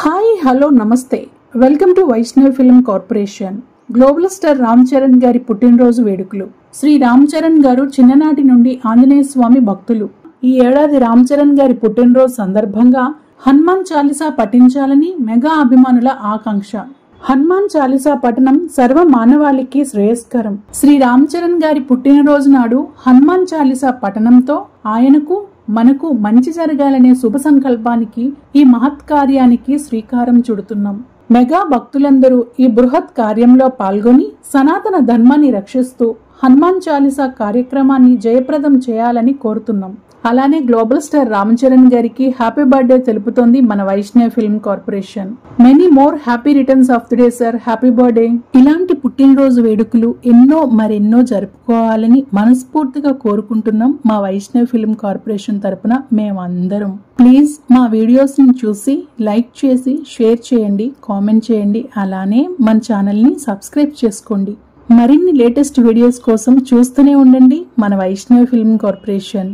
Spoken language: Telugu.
హాయ్ హలో నమస్తే welcome to Vaishnav film corporation. Global star Ram Charan గారి పుట్టినరోజు వేడుకలు. శ్రీ రామ్ చరణ్ గారు చిన్ననాటి నుండి ఆంజనేయ స్వామి భక్తులు. ఈ ఏడాది రామ్ చరణ్ గారి పుట్టినరోజు సందర్భంగా హనుమాన్ చాలీసా పఠించాలని మెగా అభిమానుల ఆకాంక్ష. హనుమాన్ చాలీసా పఠనం సర్వ మానవాళికి శ్రేయస్కరం. శ్రీ రామ్ చరణ్ గారి పుట్టినరోజు నాడు హనుమాన్ చాలీసా పఠనంతో ఆయనకు మనకు మంచి జరగాలనే శుభ సంకల్పానికి, ఈ మహత్ కార్యానికి శ్రీకారం చుడుతున్నాం. మెగా భక్తులందరూ ఈ బృహత్ కార్యంలో పాల్గొని సనాతన ధర్మాన్ని రక్షిస్తూ హనుమాన్ చాలీసా కార్యక్రమాన్ని జయప్రదం చేయాలని కోరుతున్నాం. అలానే గ్లోబల్ స్టార్ రామ్ చరణ్ గారికి హ్యాపీ బర్త్డే తెలుపుతోంది మన Vaishnav film corporation. Many more happy returns of the day sir, happy birthday. ఇలాంటి పుట్టినరోజు వేడుకలు మరెన్నో జరుపుకోవాలని మనస్ఫూర్తిగా కోరుకుంటున్నాం మా వైష్ణవ్ ఫిల్మ్ కార్పొరేషన్ తరపున మేమందరం. ప్లీజ్ మా వీడియోస్ ని చూసి లైక్ చేసి షేర్ చేయండి, కామెంట్ చేయండి. అలానే మన ఛానల్ ని సబ్స్క్రైబ్ చేసుకోండి. మరిన్ని లేటెస్ట్ వీడియోస్ కోసం చూస్తూనే ఉండండి మన వైష్ణవ్ ఫిల్మ్ కార్పొరేషన్.